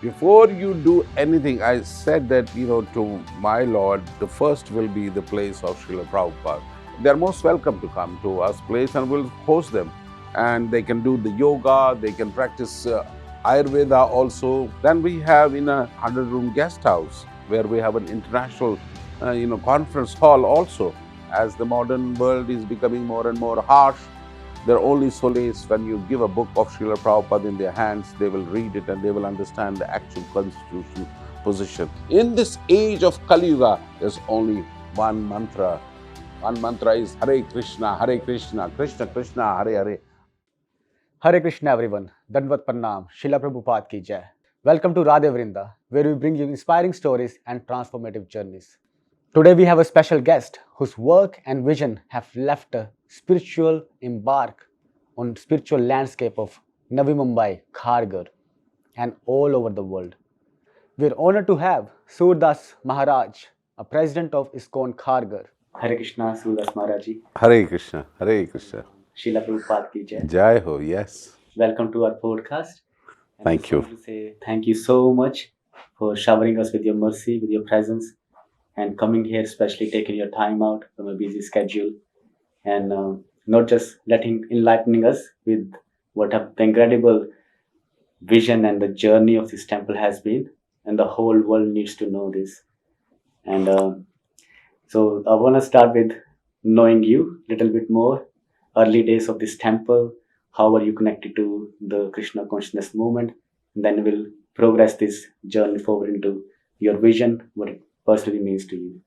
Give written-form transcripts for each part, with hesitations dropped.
Before you do anything, I said that, to my Lord, the first will be the place of Srila Prabhupada. They're most welcome to come to us place and we'll host them. And they can do the yoga, they can practice Ayurveda also. Then we have in a 100-room guest house where we have an international, conference hall also. As the modern world is becoming more and more harsh, their only solace when you give a book of Srila Prabhupada in their hands, they will read it and they will understand the actual constitutional position. In this age of Kali Yuga, there's only one mantra. One mantra is Hare Krishna, Krishna Krishna, Hare Hare. Hare Krishna everyone, Dandvat Pranam, Srila Prabhupada ki jai. Welcome to Radhe Vrinda, where we bring you inspiring stories and transformative journeys. Today we have a special guest whose work and vision have left a spiritual embark on spiritual landscape of Navi Mumbai, Kharghar and all over the world. We are honored to have Surdas Maharaj, a president of ISKCON Kharghar. Hare Krishna, Surdas Maharaj ji. Hare Krishna, Hare Krishna. Srila Prabhupada ki jai. Jai Ho, yes. Welcome to our podcast. And Thank you. I want to say thank you so much for showering us with your mercy, with your presence, and coming here, especially taking your time out from a busy schedule, and not just enlightening us with what the incredible vision and the journey of this temple has been, and the whole world needs to know this. And so I want to start with knowing you a little bit more, early days of this temple, how are you connected to the Krishna consciousness movement, and then we'll progress this journey forward into your vision, what it personally means to you.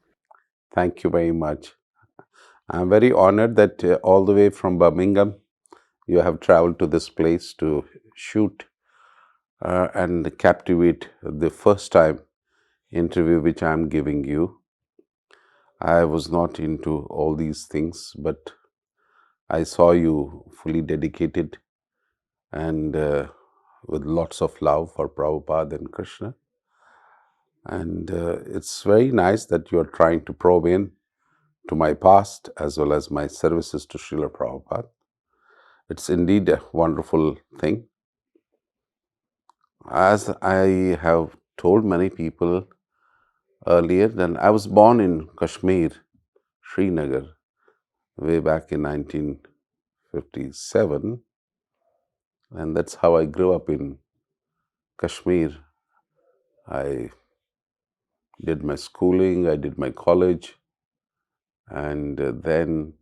Thank you very much. I'm very honored that all the way from Birmingham, you have traveled to this place to shoot and captivate the first time interview which I'm giving you. I was not into all these things, but I saw you fully dedicated and with lots of love for Prabhupada and Krishna. And it's very nice that you are trying to probe in to my past as well as my services to Srila Prabhupada. It's indeed a wonderful thing. As I have told many people earlier, then I was born in Kashmir, Srinagar, way back in 1957, and that's how I grew up in Kashmir. I did my schooling, I did my college, and then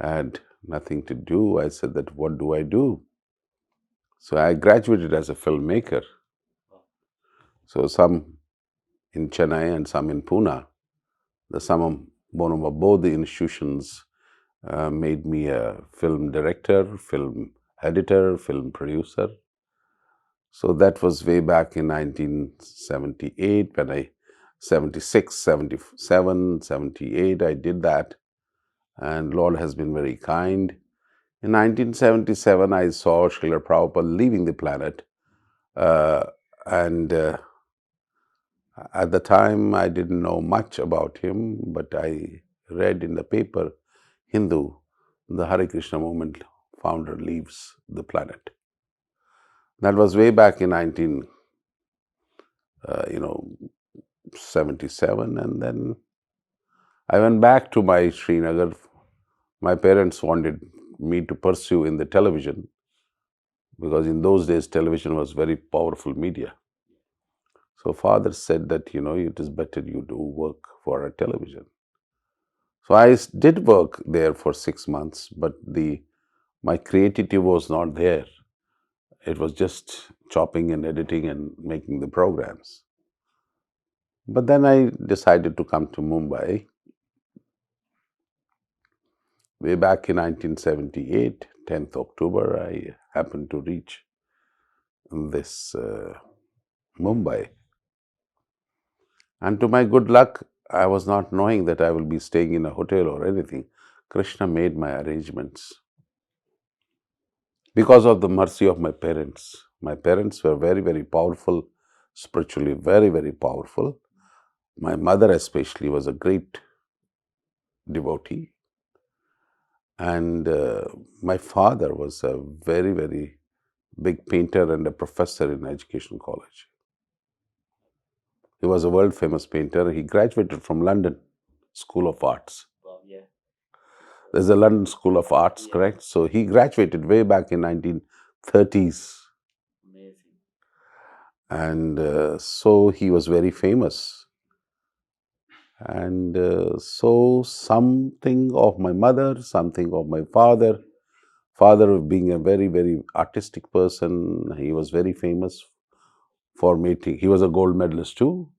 I had nothing to do. I said that, what do I do? So I graduated as a filmmaker. So some in Chennai and some in Pune. One of both the institutions made me a film director, film editor, film producer. So that was way back in 1978 when I 76, 77, 78, I did that. And Lord has been very kind. In 1977, I saw Srila Prabhupada leaving the planet. And at the time, I didn't know much about him, but I read in the paper, Hindu, the Hare Krishna movement founder leaves the planet. That was way back in 1977, and then I went back to my Srinagar. My parents wanted me to pursue in the television because in those days television was very powerful media. So father said that, it is better you do work for a television. So I did work there for 6 months, but my creativity was not there. It was just chopping and editing and making the programs. But then I decided to come to Mumbai. Way back in 1978, 10th October, I happened to reach this Mumbai. And to my good luck, I was not knowing that I will be staying in a hotel or anything. Krishna made my arrangements. Because of the mercy of my parents. My parents were very, very powerful, spiritually very, very powerful. My mother especially was a great devotee. And my father was a very, very big painter and a professor in education college. He was a world famous painter. He graduated from London School of Arts. Wow, yeah. There's a London School of Arts, Yeah. correct? So he graduated way back in 1930s. Amazing. And so he was very famous. And so something of my mother, something of my father. Father being a very, very artistic person, he was very famous for making. He was a gold medalist too.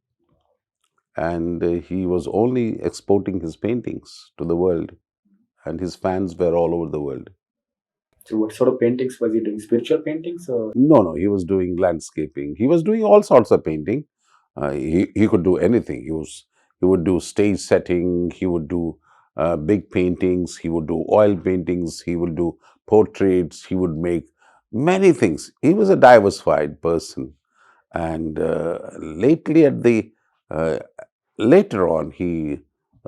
And he was only exporting his paintings to the world. And his fans were all over the world. So what sort of paintings was he doing? Spiritual paintings or? No, he was doing landscaping. He was doing all sorts of painting. He could do anything. He would do stage setting. He would do big paintings. He would do oil paintings. He would do portraits. He would make many things. He was a diversified person. And lately, uh, later on, he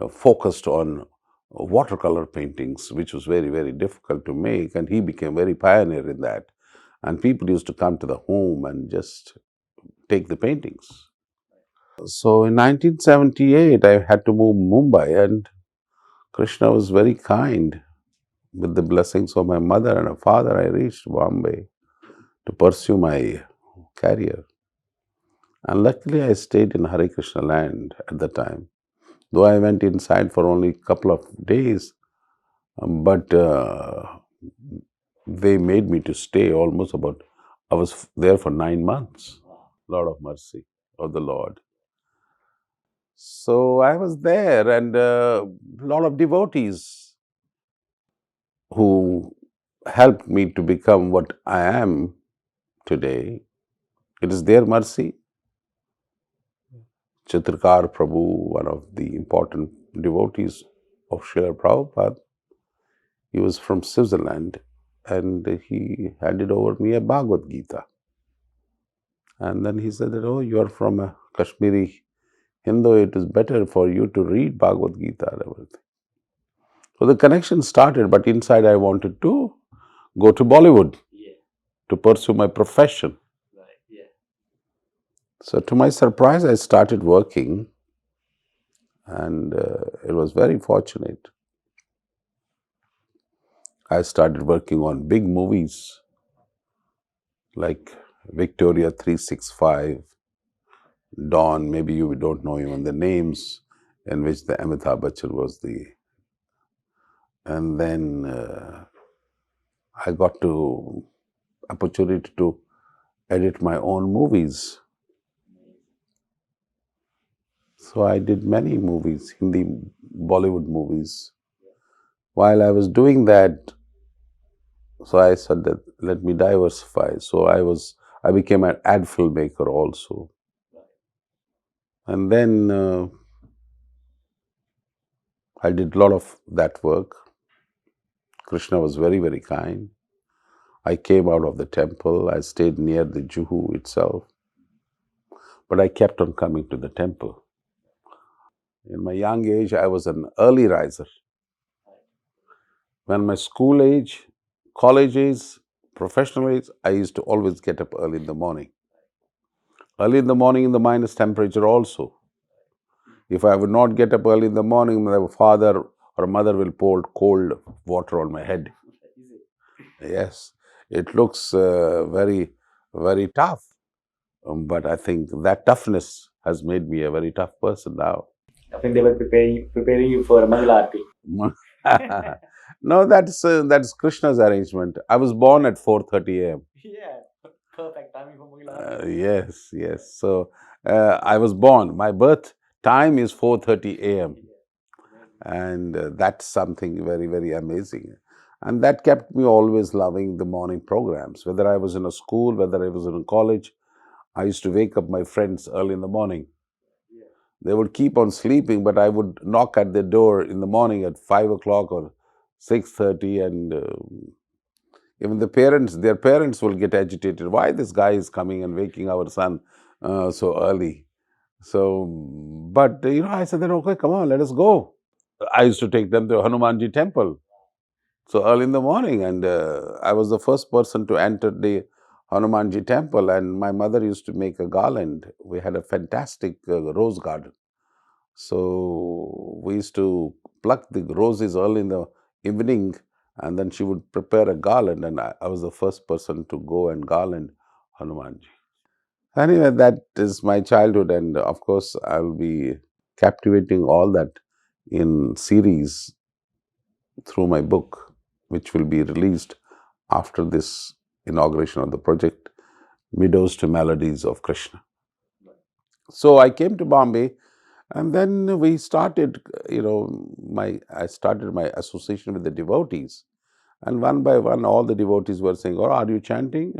focused on watercolor paintings, which was very, very difficult to make, and he became very pioneer in that. And people used to come to the home and just take the paintings. So in 1978, I had to move Mumbai, and Krishna was very kind. With the blessings of my mother and father, I reached Bombay to pursue my career. And luckily, I stayed in Hare Krishna land at the time. Though I went inside for only a couple of days, but they made me to stay almost about, I was there for 9 months. Lot of mercy of the Lord. So I was there, and a lot of devotees who helped me to become what I am today. It is their mercy. Chitrikar Prabhu, one of the important devotees of Srila Prabhupada, he was from Switzerland, and he handed over me a Bhagavad Gita. And then he said that, oh, you are from a Kashmiri Hindu, it is better for you to read Bhagavad Gita and everything. So the connection started, but inside I wanted to go to Bollywood to pursue my profession. Right, yeah. So to my surprise, I started working, and it was very fortunate. I started working on big movies like Victoria 365, Dawn, maybe you don't know even the names, in which the Amitabh Bachchan was the. And then I got to opportunity to edit my own movies. So I did many movies, Hindi, Bollywood movies. While I was doing that, so I said that let me diversify. So I became an ad filmmaker also. And then I did a lot of that work. Krishna was very, very kind. I came out of the temple. I stayed near the Juhu itself. But I kept on coming to the temple. In my young age, I was an early riser. When my school age, college age, professional age, I used to always get up early in the morning. Early in the morning in the minus temperature also. If I would not get up early in the morning, my father or mother will pour cold water on my head. Yes, it looks very, very tough. But I think that toughness has made me a very tough person now. I think they were preparing you for a Mangala Aarti. No, that's Krishna's arrangement. I was born at 4:30 a.m. Yeah, perfect timing for Mangala Aarti. Yes, yes. So I was born. My birth time is 4:30 a.m. And that's something very, very amazing. And that kept me always loving the morning programs. Whether I was in a school, whether I was in a college, I used to wake up my friends early in the morning. They would keep on sleeping, but I would knock at their door in the morning at 5 o'clock or 6:30, and even their parents will get agitated. Why this guy is coming and waking our son so early? So, but I said that, okay, come on, let us go. I used to take them to Hanumanji temple. So early in the morning, and I was the first person to enter the Hanumanji temple, and my mother used to make a garland. We had a fantastic rose garden. So we used to pluck the roses early in the evening, and then she would prepare a garland, and I was the first person to go and garland Hanumanji. Anyway, that is my childhood, and of course, I'll be captivating all that in series through my book, which will be released after this inauguration of the project, Meadows to Melodies of Krishna. So I came to Bombay, and then we started, I started my association with the devotees. And one by one, all the devotees were saying, "Oh, are you chanting?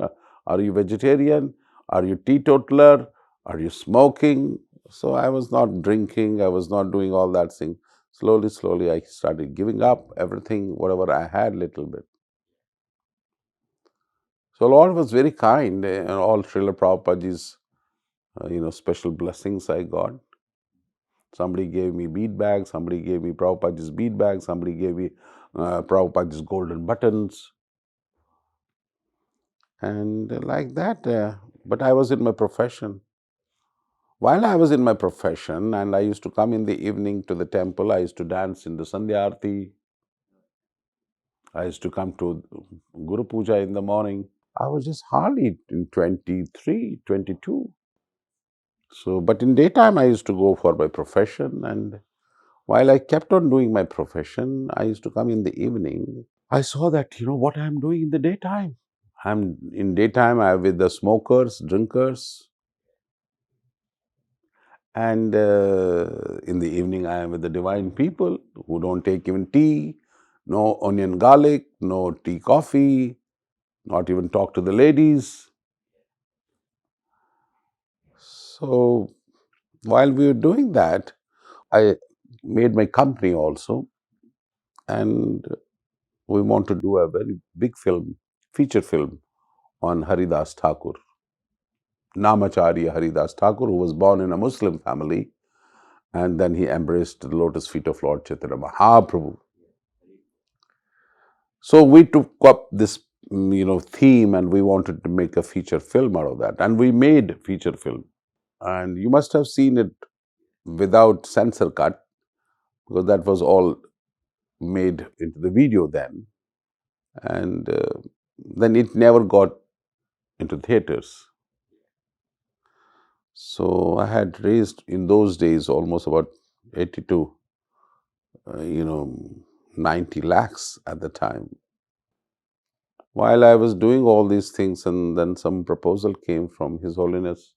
Are you vegetarian? Are you teetotaler? Are you smoking?" So I was not drinking, I was not doing all that thing. Slowly, slowly, I started giving up everything, whatever I had, little bit. So Lord was very kind, and all Srila Prabhupada's, special blessings I got. Somebody gave me bead bags, somebody gave me Prabhupada's bead bags, somebody gave me Prabhupada's golden buttons, and like that. But I was in my profession. While I was in my profession, and I used to come in the evening to the temple, I used to dance in the Sandhya Arti. I used to come to Guru Puja in the morning. I was just hardly in 23, 22. So, but in daytime, I used to go for my profession. And while I kept on doing my profession, I used to come in the evening. I saw that, what I'm doing in the daytime. I'm in daytime, I'm with the smokers, drinkers. And in the evening, I am with the divine people who don't take even tea, no onion garlic, no tea coffee, not even talk to the ladies. So while we were doing that, I made my company also, and we want to do a very big film, feature film on Haridas Thakur, Namacharya Haridas Thakur, who was born in a Muslim family, and then he embraced the lotus feet of Lord Chaitanya Mahaprabhu. So we took up this, theme, and we wanted to make a feature film out of that, and we made feature film. And you must have seen it without censor cut, because that was all made into the video then, and then it never got into theaters. So I had raised in those days almost about 80 to 90 lakhs at the time. While I was doing all these things, and then some proposal came from His Holiness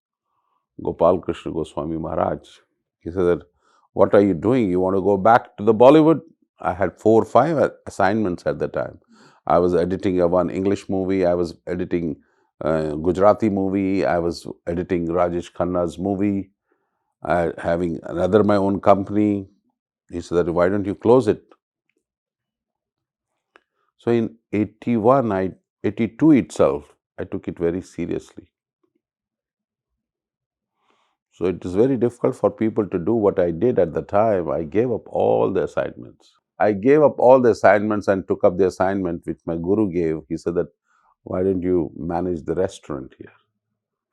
Gopal Krishna Goswami Maharaj. He said that, "What are you doing? You want to go back to the Bollywood?" I had 4 or 5 assignments at the time. I was editing one English movie, I was editing Gujarati movie, I was editing Rajesh Khanna's movie, having another my own company. He said that, "Why don't you close it?" So in 82 itself, I took it very seriously. So it is very difficult for people to do what I did at the time. I gave up all the assignments. I gave up all the assignments and took up the assignment which my guru gave. He said that, "Why don't you manage the restaurant here?"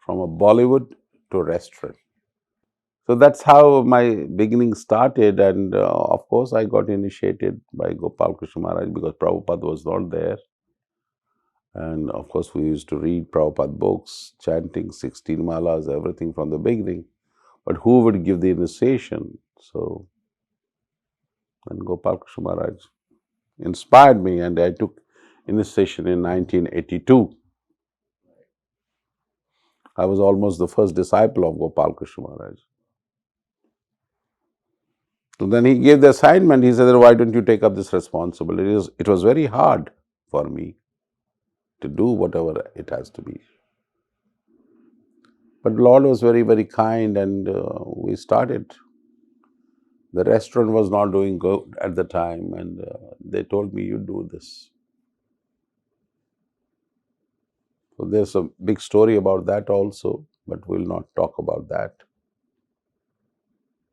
From a Bollywood to a restaurant. So that's how my beginning started. And of course, I got initiated by Gopal Krishna Maharaj because Prabhupada was not there. And of course, we used to read Prabhupada books, chanting 16 malas, everything from the beginning. But who would give the initiation? So, and Gopal Krishna Maharaj inspired me, and I took initiation in 1982. I was almost the first disciple of Gopal Krishna Maharaj. So then he gave the assignment. He said, "Why don't you take up this responsibility?" It was very hard for me to do whatever it has to be. But Lord was very, very kind, and we started. The restaurant was not doing good at the time, and they told me, "You do this." So there's a big story about that also, but we'll not talk about that.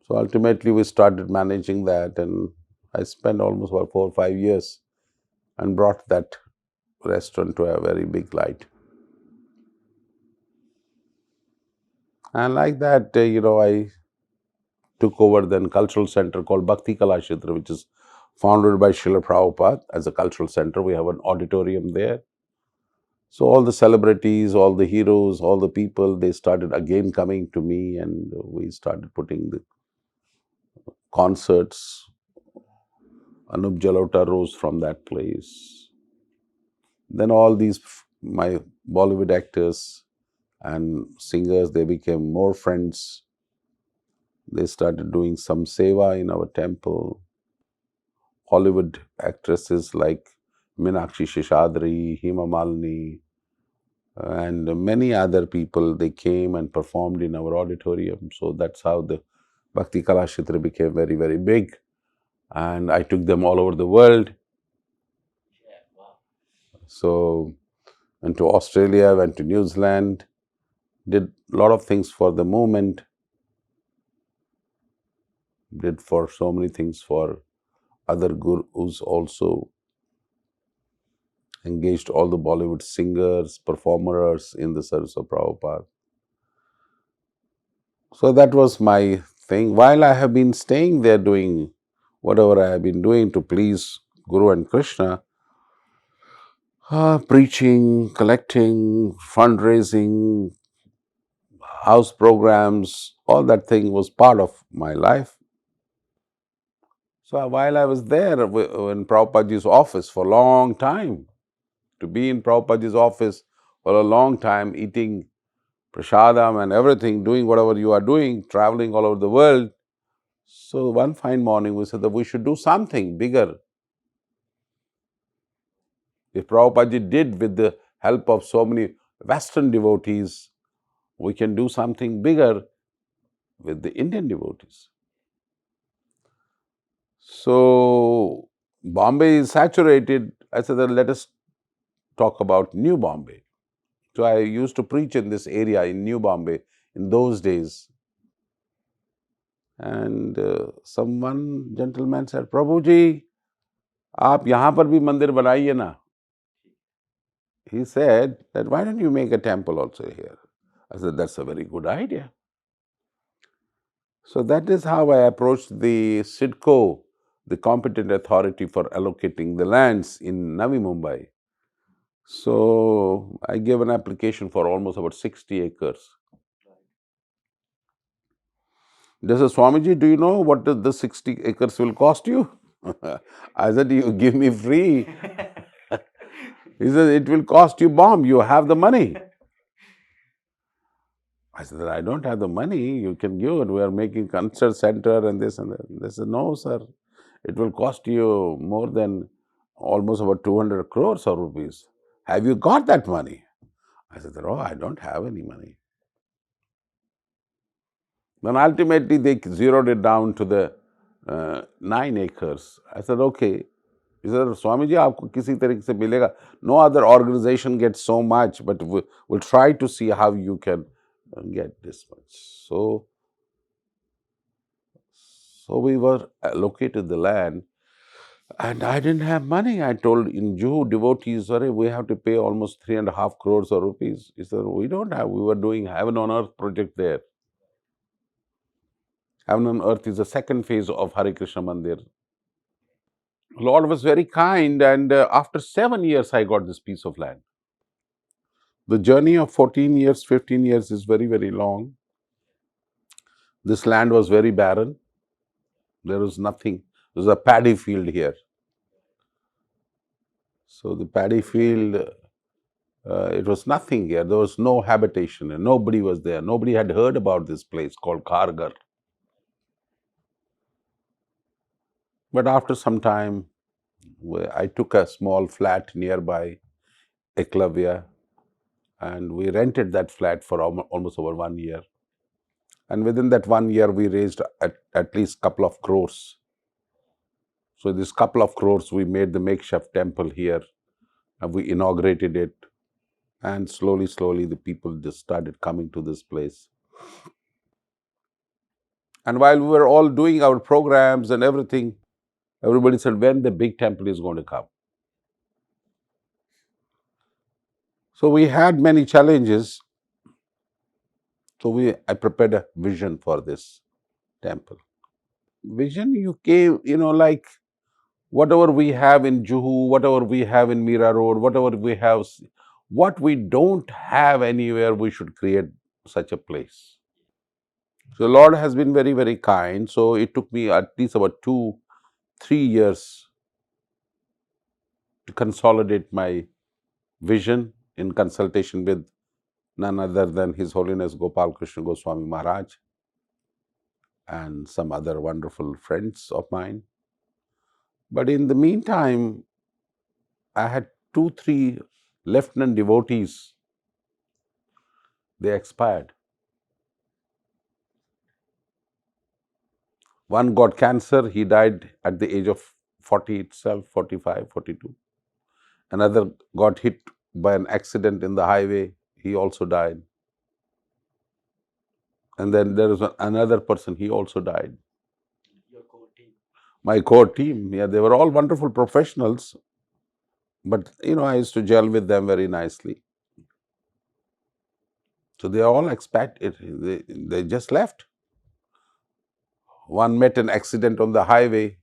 So ultimately, we started managing that, and I spent almost about 4 or 5 years and brought that restaurant to a very big light. And like that, I took over then cultural center called Bhakti Kalashitra, which is founded by Srila Prabhupada as a cultural center. We have an auditorium there. So all the celebrities, all the heroes, all the people, they started again coming to me, and we started putting the concerts. Anup Jalota rose from that place. Then all these my Bollywood actors and singers, they became more friends. They started doing some seva in our temple. Hollywood actresses like Meenakshi Shishadri, Hema Malini, and many other people, they came and performed in our auditorium. So that's how the Bhakti Kalashitra became very, very big. And I took them all over the world. So, went to Australia, went to New Zealand, did a lot of things for the movement, did for so many things for other gurus also, engaged all the Bollywood singers, performers in the service of Prabhupada. So that was my thing. While I have been staying there doing whatever I have been doing to please Guru and Krishna, preaching, collecting, fundraising, house programs, all that thing was part of my life. So while I was there in Prabhupadaji's office for a long time, to be in Prabhupadaji's office for a long time, eating prasadam and everything, doing whatever you are doing, traveling all over the world. So one fine morning we said that we should do something bigger. If Prabhupada did with the help of so many Western devotees, we can do something bigger with the Indian devotees. So Bombay is saturated. I said that let us talk about New Bombay. So I used to preach in this area in New Bombay in those days. And someone gentleman said, Prabhuji, आप यहाँ पर भी मंदिर बनाइए ना. He said that why don't you make a temple also here? I said that's a very good idea. So that is how I approached the ISKCON, the competent authority for allocating the lands in Navi Mumbai. So I gave an application for almost about 60 acres. They said, Swamiji, do you know what the 60 acres will cost you? I said, you give me free. He said, it will cost you bomb. You have the money. I said, I don't have the money. You can give it. We are making concert center and this and that. They said, no, sir. It will cost you more than almost about 200 crores of rupees. Have you got that money? I said, oh, I don't have any money. Then ultimately they zeroed it down to the 9 acres. I said, okay. He said, Swamiji, आपको किसी तरीके से मिलेगा. No other organization gets so much, but we'll try to see how you can get this much. So we were allocated the land, and I didn't have money. I told in Juhu devotees, sorry, we have to pay almost 3.5 crores of rupees. He said, we don't have. We were doing Heaven on Earth project there. Heaven on Earth is the second phase of Hare Krishna Mandir. Lord was very kind, and after 7 years, I got this piece of land. The journey of 14 years, 15 years is very, very long. This land was very barren. There was nothing. There was a paddy field here. So the paddy field, it was nothing here. There was no habitation and nobody was there. Nobody had heard about this place called Kharghar. But after some time, I took a small flat nearby Eklavya, and we rented that flat for almost over 1 year. And within that 1 year, we raised at least a couple of crores. So this couple of crores, we made the makeshift temple here, and we inaugurated it. And slowly, slowly, the people just started coming to this place. And while we were all doing our programs and everything, everybody said, when the big temple is going to come? So we had many challenges. So I prepared a vision for this temple. Vision, you came, like whatever we have in Juhu, whatever we have in Mira Road, whatever we have, what we don't have anywhere, we should create such a place. So Lord has been very, very kind. So it took me at least about 3 years to consolidate my vision in consultation with none other than His Holiness Gopal Krishna Goswami Maharaj and some other wonderful friends of mine. But in the meantime, I had 2, 3 lieutenant devotees. They expired. One got cancer. He died at the age of 40 itself, 45, 42. Another got hit by an accident in the highway. He also died. And then there was another person. He also died. Your core team. My core team, yeah, they were all wonderful professionals. But, I used to gel with them very nicely. So they all expected, they just left. One met an accident on the highway.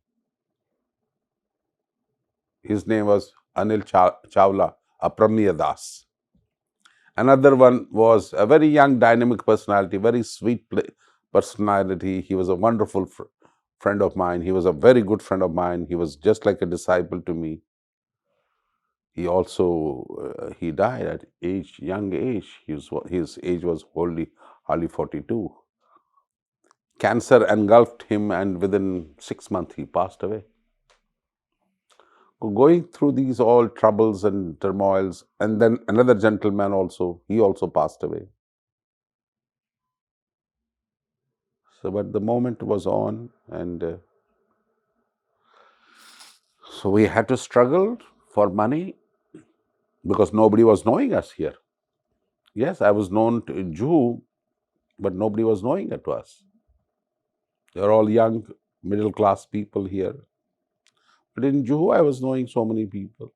His name was Anil Chawla, Apramya Das. Another one was a very young, dynamic personality, very sweet personality. He was a wonderful friend of mine. He was a very good friend of mine. He was just like a disciple to me. He also he died at young age. His age was hardly 42. Cancer engulfed him, and within 6 months he passed away. Going through these all troubles and turmoils, and then another gentleman also, he also passed away. So, but the moment was on, and so we had to struggle for money because nobody was knowing us here. Yes, I was known to Jew, but nobody was knowing it to us. They're all young, middle class people here. But in Juhu, I was knowing so many people.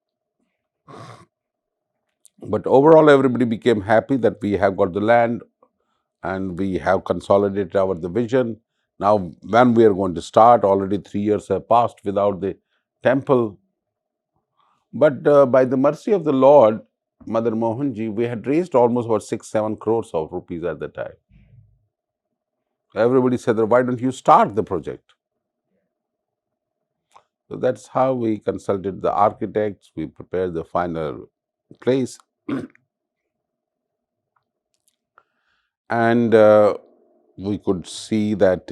But overall, everybody became happy that we have got the land and we have consolidated our the vision. Now, when we are going to start, already 3 years have passed without the temple. But by the mercy of the Lord, Mother Mohanji, we had raised almost about 6-7 crores of rupees at the time. Everybody said, why don't you start the project? So that's how we consulted the architects, we prepared the final place. And we could see that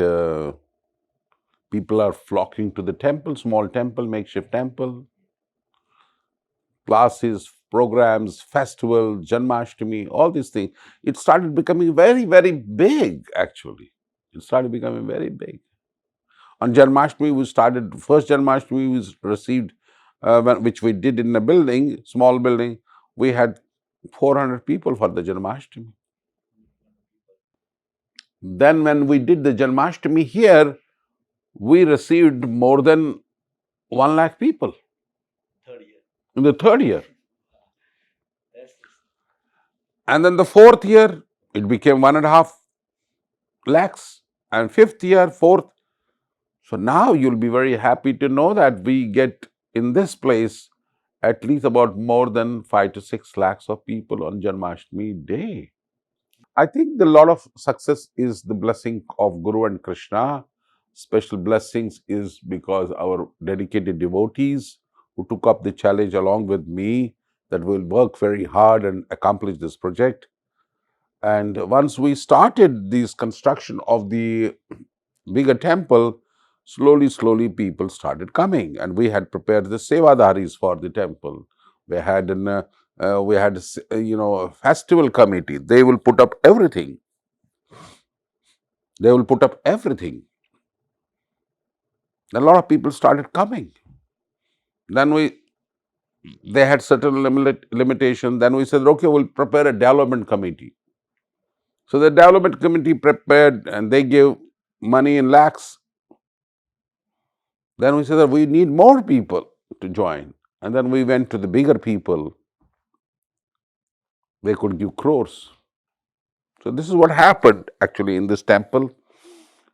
people are flocking to the temple, small temple, makeshift temple. Classes, programs, festivals, Janmashtami, all these things. It started becoming very, very big, actually. It started becoming very big. On Janmashtami, first Janmashtami was received, which we did in a building, small building. We had 400 people for the Janmashtami. Then when we did the Janmashtami here, we received more than 1 lakh people. Third year. In the third year. Yes. And then the fourth year, it became 1.5 lakhs. And fifth year, fourth. So now you'll be very happy to know that we get in this place at least about more than 5 to 6 lakhs of people on Janmashtami day. I think the lot of success is the blessing of Guru and Krishna. Special blessings is because our dedicated devotees who took up the challenge along with me that will work very hard and accomplish this project. And once we started this construction of the bigger temple, slowly people started coming, and we had prepared the sevadaris for the temple. We had a festival committee. They will put up everything. They will put up everything. A lot of people started coming. Then they had certain limitation. Then we said, okay, we'll prepare a development committee. So the development committee prepared, and they gave money in lakhs. Then we said that we need more people to join. And then we went to the bigger people. They could give crores. So this is what happened actually in this temple.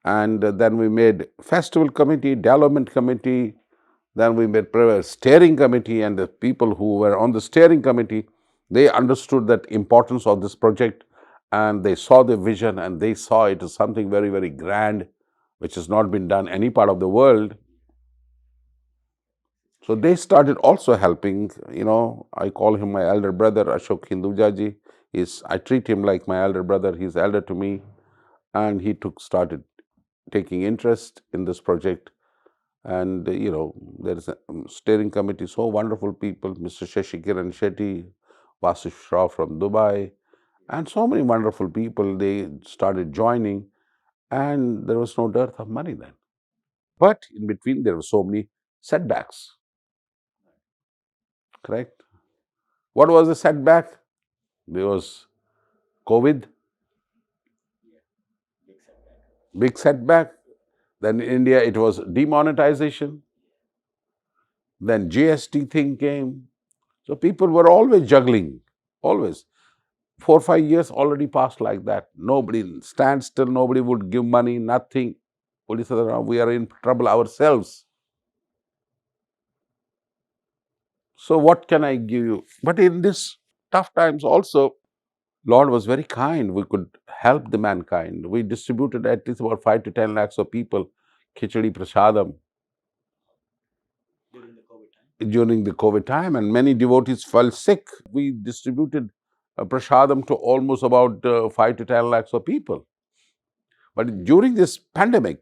And then we made festival committee, development committee, then we made steering committee, and the people who were on the steering committee, they understood that importance of this project, and they saw the vision, and they saw it as something very, very grand, which has not been done any part of the world. So they started also helping. I call him my elder brother, Ashok Hindujaji. I treat him like my elder brother. He's elder to me, and he started taking interest in this project. And there is a steering committee, so wonderful people, Mr. Shashikiran Shetty, Vasu Shah from Dubai, and so many wonderful people. They started joining, and there was no dearth of money then. But in between, there were so many setbacks. Correct. What was the setback? There was COVID, big setback. Then in India, it was demonetization. Then GST thing came. So people were always juggling, always. 4 or 5 years already passed like that. Nobody stands still, nobody would give money, nothing. Police are around, we are in trouble ourselves. So what can I give you? But in this tough times also, Lord was very kind. We could help the mankind. We distributed at least about 5 to 10 lakhs of people, khichdi prasadam, during the COVID time, and many devotees fell sick. We distributed prasadam to almost about 5 to 10 lakhs of people. But during this pandemic,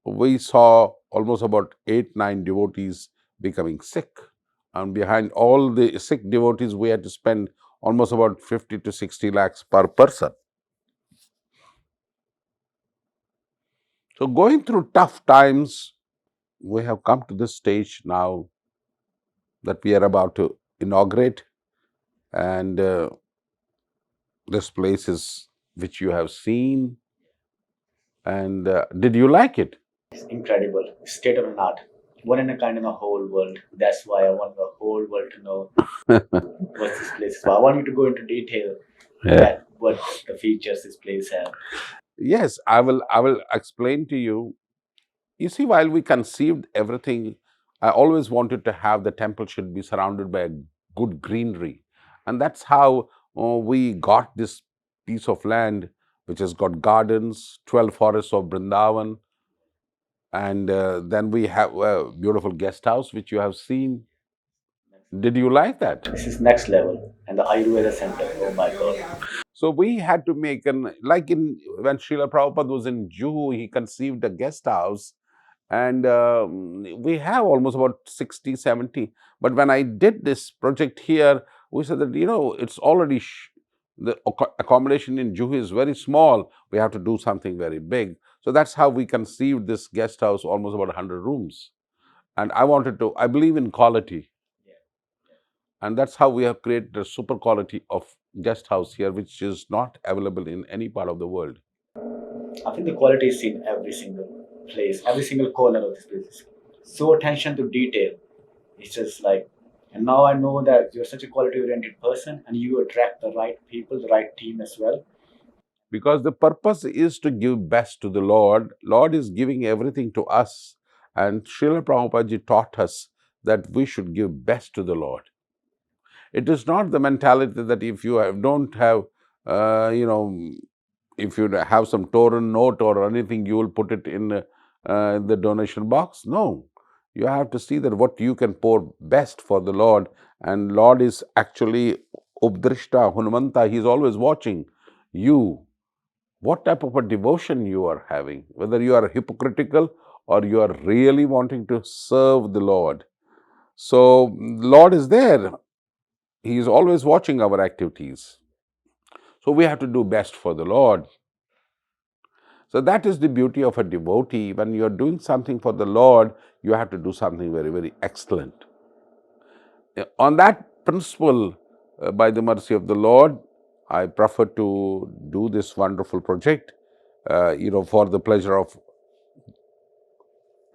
we saw almost about 8, 9 devotees becoming sick. And behind all the sick devotees, we had to spend almost about 50 to 60 lakhs per person. So going through tough times, we have come to this stage now that we are about to inaugurate. And this place is, which you have seen. And did you like it? It's incredible, state of the art, one in a kind in the whole world. That's why I want the whole world to know what this place is. So I want you to go into detail that what the features this place have. Yes, I will explain to you. You see, while we conceived everything, I always wanted to have the temple should be surrounded by a good greenery. And that's how we got this piece of land, which has got gardens, 12 forests of Brindavan. And then we have a beautiful guest house, which you have seen. Did you like that? This is next level, and the Ayurveda center. Oh my God! So we had to make like when Srila Prabhupada was in Juhu, he conceived a guest house, and we have almost about 60, 70. But when I did this project here, we said that, it's already, the accommodation in Juhu is very small. We have to do something very big. So that's how we conceived this guest house, almost about 100 rooms. And I believe in quality. And that's how we have created a super quality of guest house here, which is not available in any part of the world. I think the quality is seen every single place, every single corner of this place. So attention to detail. It's just like, and now I know that you're such a quality-oriented person, and you attract the right people, the right team as well. Because the purpose is to give best to the Lord. Lord is giving everything to us. And Srila Prabhupada taught us that we should give best to the Lord. It is not the mentality that if you don't have, if you have some Torah note or anything, you will put it in the donation box. No. You have to see that what you can pour best for the Lord. And Lord is actually Updrishta, Hunmanta. He's always watching you. What type of a devotion you are having, whether you are hypocritical or you are really wanting to serve the Lord. So, Lord is there. He is always watching our activities. So, we have to do best for the Lord. So, that is the beauty of a devotee. When you are doing something for the Lord, you have to do something very, very excellent. On that principle, by the mercy of the Lord, I prefer to do this wonderful project, for the pleasure of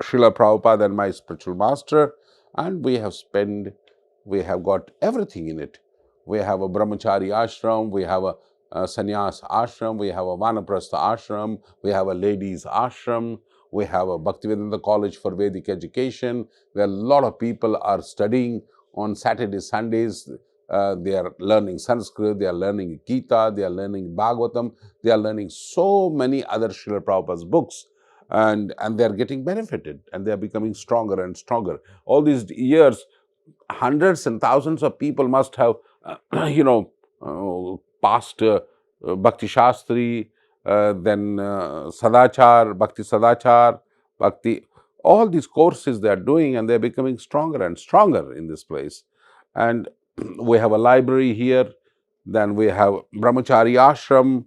Srila Prabhupada and my spiritual master, and we have got everything in it. We have a Brahmachari ashram, we have a sannyas ashram, we have a vanaprastha ashram, we have a ladies ashram, we have a Bhaktivedanta college for Vedic education, where a lot of people are studying on Saturdays, Sundays. They are learning Sanskrit, they are learning Gita, they are learning Bhagavatam, they are learning so many other Srila Prabhupada's books, and they are getting benefited, and they are becoming stronger and stronger. All these years, hundreds and thousands of people must have, passed Bhakti Shastri, then Bhakti Sadachar, Bhakti, all these courses they are doing, and they are becoming stronger and stronger in this place. And we have a library here, then we have Brahmachari ashram,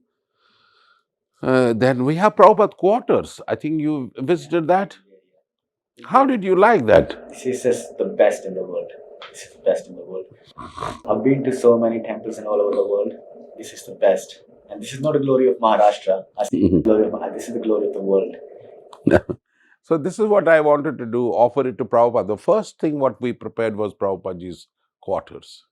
then we have Prabhupada quarters. I think you visited that. How did you like that? This is just the best in the world. This is the best in the world. I've been to so many temples and all over the world. This is the best. And this is not the glory of Maharashtra. This is the glory of the world. So this is what I wanted to do, offer it to Prabhupada. The first thing what we prepared was Prabhupada's quarters.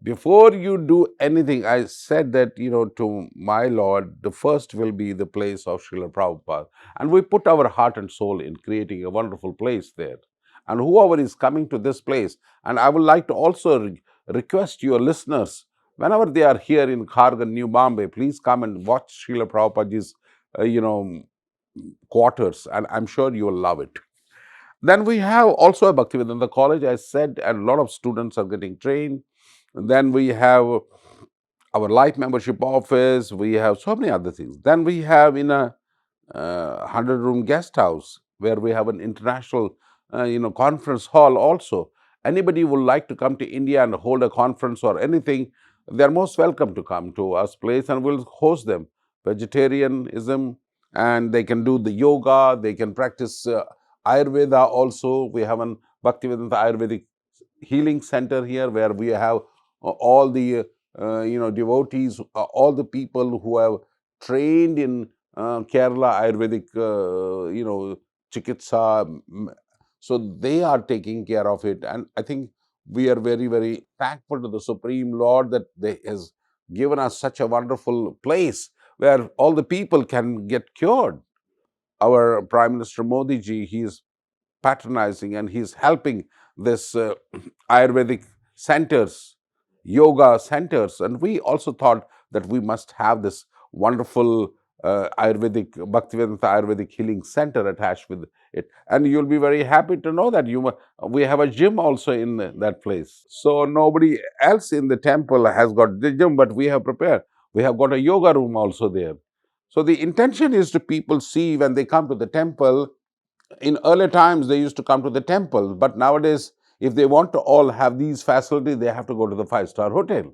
Before you do anything, I said that, to my Lord, the first will be the place of Srila Prabhupada. And we put our heart and soul in creating a wonderful place there. And whoever is coming to this place, and I would like to also request your listeners, whenever they are here in Khargan, New Bombay, please come and watch Srila Prabhupada's, quarters, and I'm sure you will love it. Then we have also a Bhaktivedanta college, I said, and a lot of students are getting trained. And then we have our life membership office. We have so many other things. Then we have in a 100-room guest house where we have an international, conference hall also. Anybody would like to come to India and hold a conference or anything, they're most welcome to come to us place, and we'll host them. Vegetarianism, and they can do the yoga, they can practice Ayurveda also. We have an Bhaktivedanta Ayurvedic healing center here where we have all the devotees, all the people who have trained in Kerala Ayurvedic chikitsa, so they are taking care of it. And I think we are very, very thankful to the Supreme Lord that they has given us such a wonderful place where all the people can get cured. Our Prime Minister Modi ji, he is patronizing and he's helping this Ayurvedic centers, yoga centers. And we also thought that we must have this wonderful Ayurvedic, Bhaktivedanta Ayurvedic healing center attached with it. And you'll be very happy to know that we have a gym also in that place. So nobody else in the temple has got the gym, but we have prepared. We have got a yoga room also there. So the intention is to people see when they come to the temple. In earlier times, they used to come to the temple, but nowadays, if they want to all have these facilities, they have to go to the five-star hotel.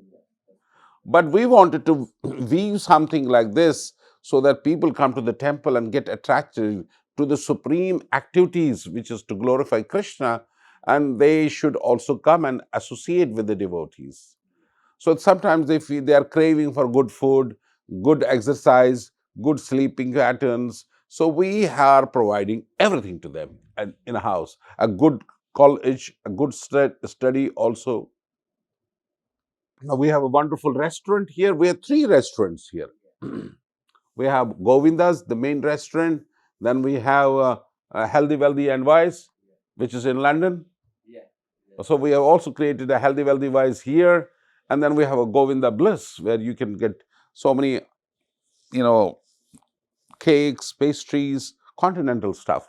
But we wanted to weave something like this so that people come to the temple and get attracted to the supreme activities, which is to glorify Krishna, and they should also come and associate with the devotees. So sometimes they feel they are craving for good food, good exercise, good sleeping patterns. So we are providing everything to them in a house. A good college, a good study also. Now we have a wonderful restaurant here. We have 3 restaurants here. We have Govinda's, the main restaurant. Then we have Healthy, Wealthy and Wise, which is in London. So we have also created a Healthy, Wealthy, Wise here. And then we have a Govinda Bliss, where you can get so many, cakes, pastries, continental stuff.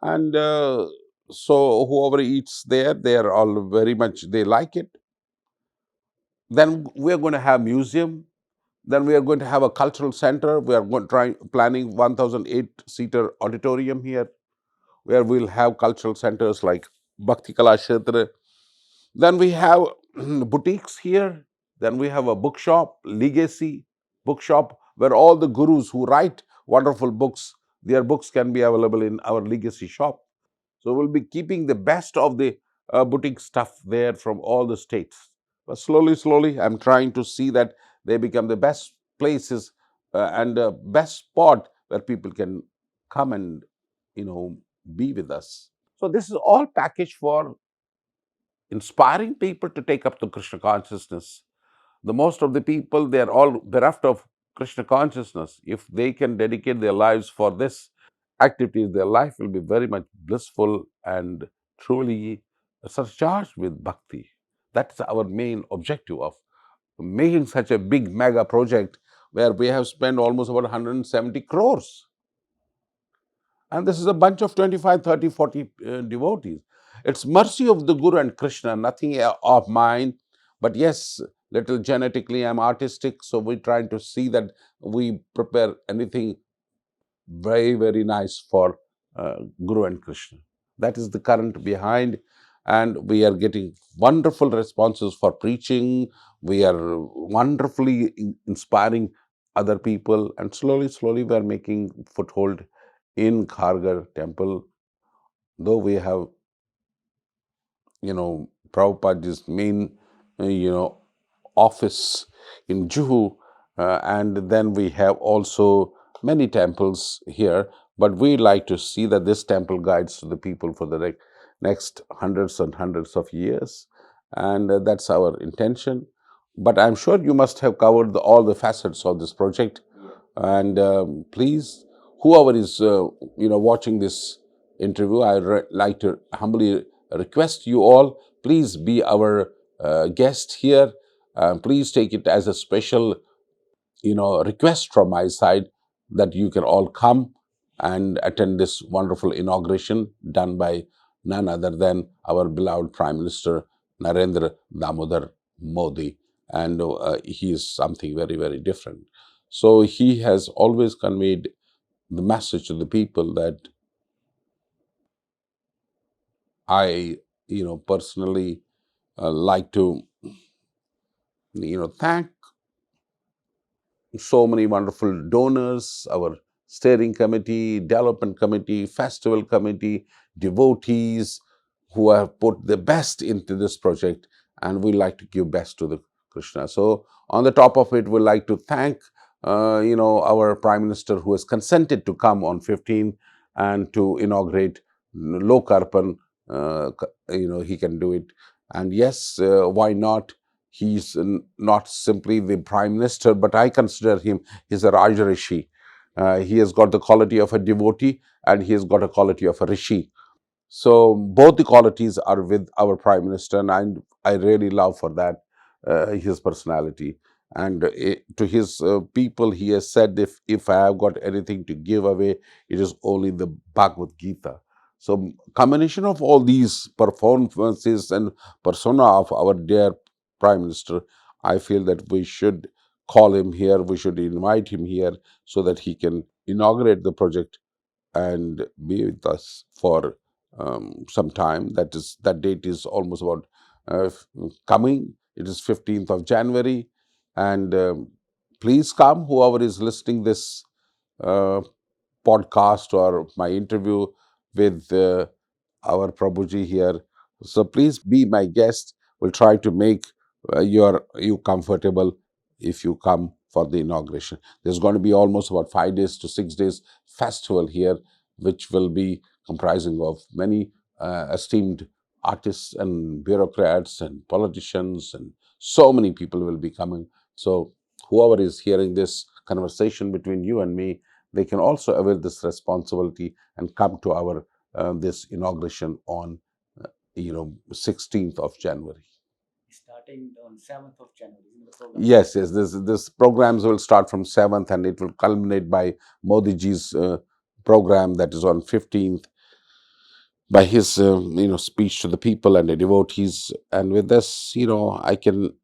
And so whoever eats there, they are all very much, they like it. Then we are going to have museum. Then we are going to have a cultural center. We are planning 1,008-seater auditorium here, where we'll have cultural centers like Bhakti Kala Kshetra. Then we have boutiques here. Then we have a bookshop, Legacy bookshop, where all the gurus who write wonderful books, their books can be available in our Legacy shop. So we'll be keeping the best of the boutique stuff there from all the states. But slowly, slowly, I'm trying to see that they become the best places and the best spot where people can come and, be with us. So this is all packaged for inspiring people to take up the Krishna consciousness, The most of the people, they are all bereft of Krishna consciousness. If they can dedicate their lives for this activities, their life will be very much blissful and truly surcharged with bhakti. That's our main objective of making such a big mega project where we have spent almost about 170 crores. And this is a bunch of 25, 30, 40 devotees. It's mercy of the Guru and Krishna, nothing of mine. But yes, little genetically, I'm artistic, so we're trying to see that we prepare anything very, very nice for Guru and Krishna. That is the current behind. And we are getting wonderful responses for preaching. We are wonderfully inspiring other people. And slowly, slowly, we are making foothold in Khargar temple. Though we have, Prabhupada's main, office in Juhu, and then we have also many temples here. But we like to see that this temple guides the people for the next hundreds and hundreds of years, and that's our intention. But I'm sure you must have covered all the facets of this project, and please, whoever is watching this interview, like to humbly request you all, please be our guest here. Please take it as a special request from my side that you can all come and attend this wonderful inauguration done by none other than our beloved Prime Minister Narendra Damodar Modi. And he is something very, very different. So he has always conveyed the message to the people that I, personally like to, thank so many wonderful donors, our steering committee, development committee, festival committee, devotees who have put the best into this project, and we like to give best to the Krishna. So on the top of it, we like to thank our Prime Minister who has consented to come on 15 and to inaugurate Lokarpan. He can do it, and yes, why not? He's not simply the Prime Minister, but I consider him, he's a Raja Rishi. He has got the quality of a devotee and he has got a quality of a Rishi. So both the qualities are with our Prime Minister, and I really love for that his personality. And to his people, he has said, if I have got anything to give away, it is only the Bhagavad Gita. So combination of all these performances and persona of our dear Prime Minister, I feel that we should call him here, we should invite him here so that he can inaugurate the project and be with us for some time. That date is almost about coming. It is 15th of January, and please come. Whoever is listening this uh, podcast or my interview with our Prabhuji here, so please be my guest. We'll try to make you comfortable if you come for the inauguration. There's going to be almost about 5 days to 6 days festival here, which will be comprising of many esteemed artists and bureaucrats and politicians, and so many people will be coming. So whoever is hearing this conversation between you and me, they can also avail this responsibility and come to our this inauguration on 16th of January. Starting on 7th of January. Yes, yes. This programs will start from 7th and it will culminate by Modi ji's program, that is on 15th, by his speech to the people and the devotees. And with this, I can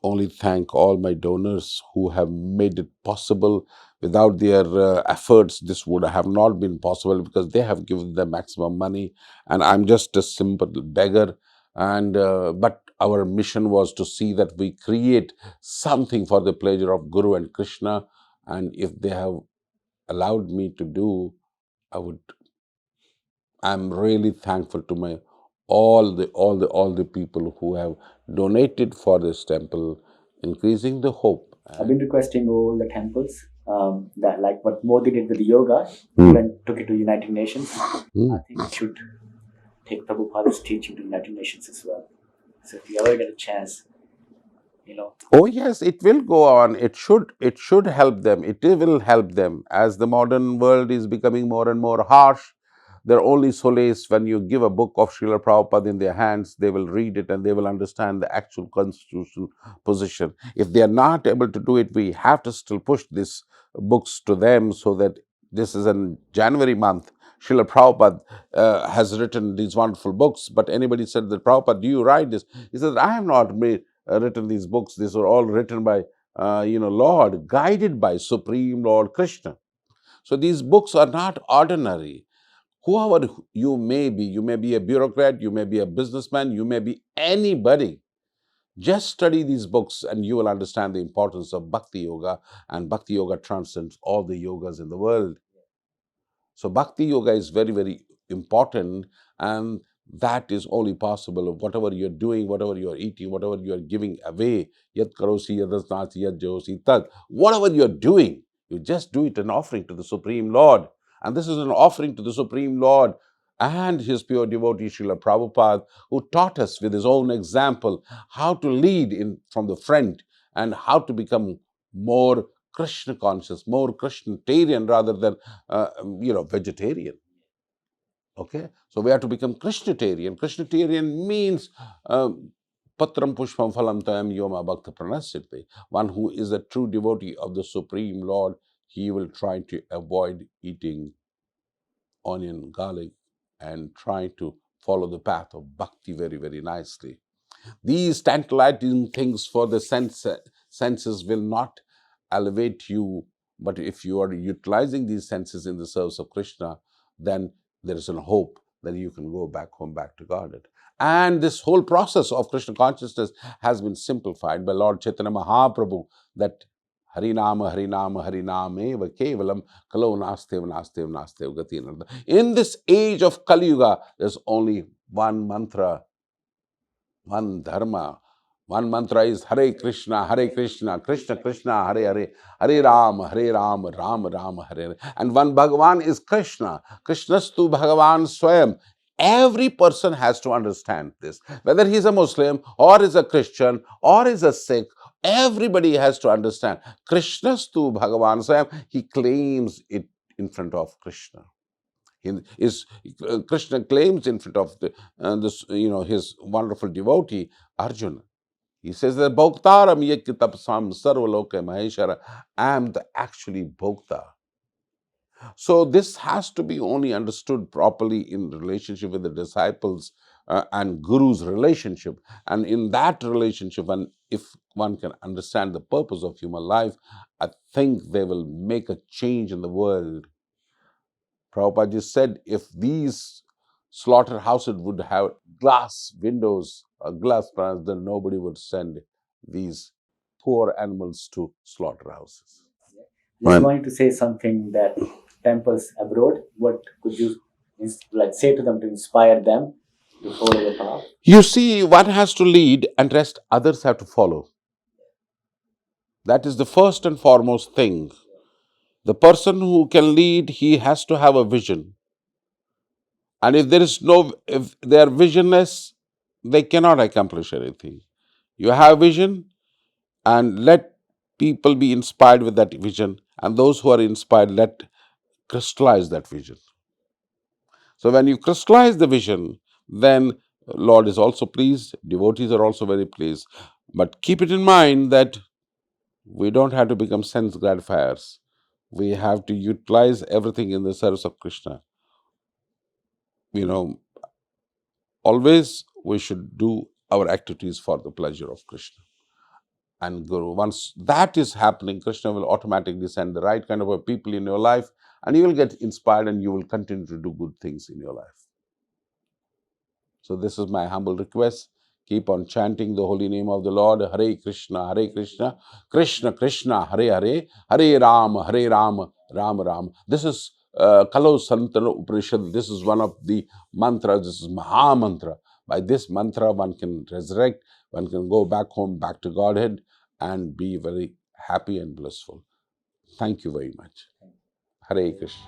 only thank all my donors who have made it possible. Without their efforts, this would have not been possible, because they have given the maximum money, and I'm just a simple beggar. And but our mission was to see that we create something for the pleasure of Guru and Krishna. And if they have allowed me to do, I would. I'm really thankful to my all the people who have donated for this temple, increasing the hope. I've been requesting all the temples that, like what Modi did with the yoga, Hmm. and took it to United Nations. I think we should take Prabhupada's teaching to United Nations as well. So if you ever get a chance, Oh yes, it will go on. It should help them. It will help them. As the modern world is becoming more and more harsh, their only solace, when you give a book of Srila Prabhupada in their hands, they will read it and they will understand the actual constitutional position. If they are not able to do it, we have to still push these books to them, so that this is in January month. Srila Prabhupada has written these wonderful books, but anybody said that, Prabhupada, do you write this? He says, I have not written these books. These were all written by, Lord, guided by Supreme Lord Krishna. So these books are not ordinary. Whoever you may be a bureaucrat, you may be a businessman, you may be anybody. Just study these books and you will understand the importance of Bhakti Yoga, and Bhakti Yoga transcends all the yogas in the world. So Bhakti Yoga is very, very important, and that is only possible of whatever you're doing, whatever you're eating, whatever you're giving away. Yat karosi yadasnasi yad josi tad. Whatever you're doing, you just do it an offering to the Supreme Lord. And this is an offering to the Supreme Lord and his pure devotee Srila Prabhupada, who taught us with his own example how to lead in from the front and how to become more Krishna conscious, more Krishnatarian rather than vegetarian. Okay, so we have to become Krishnatarian. Krishnatarian means patram pushpam phalam tayam yoma bhakta pranasyate. One who is a true devotee of the Supreme Lord, he will try to avoid eating onion, garlic, and try to follow the path of bhakti very, very nicely. These tantalizing things for the senses will not elevate you, but if you are utilizing these senses in the service of Krishna, then there is a hope that you can go back home, back to Godhead. And this whole process of Krishna consciousness has been simplified by Lord Chaitanya Mahaprabhu, that Harinama, Harinama, Harinameva Kevalam Kalo Nastev, Nastev, Nastev Gati. In this age of Kali Yuga, there's only one mantra, one dharma. One mantra is Hare Krishna, Krishna Krishna, Hare Hare, Hare Ram, Ram Ram, Hare Hare. And one Bhagavan is Krishna. Krishnastu Bhagavan Swayam. Every person has to understand this. Whether he's a Muslim or is a Christian or is a Sikh, everybody has to understand. Krishnastu Bhagavan Swayam. He claims it in front of Krishna. Krishna claims in front of his wonderful devotee Arjuna. He says that Bhoktaram Yakyatapsam Sarvaloka Maheshara. I am the actually Bhokta. So this has to be only understood properly in relationship with the disciples and Guru's relationship. And in that relationship, and if one can understand the purpose of human life, I think they will make a change in the world. Prabhupada just said, if these slaughterhouses would have glass windows, glass panels, then nobody would send these poor animals to slaughterhouses. Just wanted to say something that temples abroad, what could you say to them to inspire them to follow the path? You see, one has to lead and rest others have to follow. That is the first and foremost thing. The person who can lead, he has to have a vision. And if they are visionless, they cannot accomplish anything. You have vision, and let people be inspired with that vision, and those who are inspired, let crystallize that vision. So when you crystallize the vision, then Lord is also pleased, devotees are also very pleased. But keep it in mind that we don't have to become sense gratifiers. We have to utilize everything in the service of Krishna. Always we should do our activities for the pleasure of Krishna and Guru. Once that is happening, Krishna will automatically send the right kind of people in your life, and you will get inspired and you will continue to do good things in your life. So this is my humble request. Keep on chanting the holy name of the Lord. Hare Krishna, Krishna Krishna, Hare Hare, Hare Ram, Ram Ram. This is Kalo Santana Upanishad. This is one of the mantras. This is Maha Mantra. By this mantra, one can resurrect, one can go back home, back to Godhead, and be very happy and blissful. Thank you very much. Hare Krishna.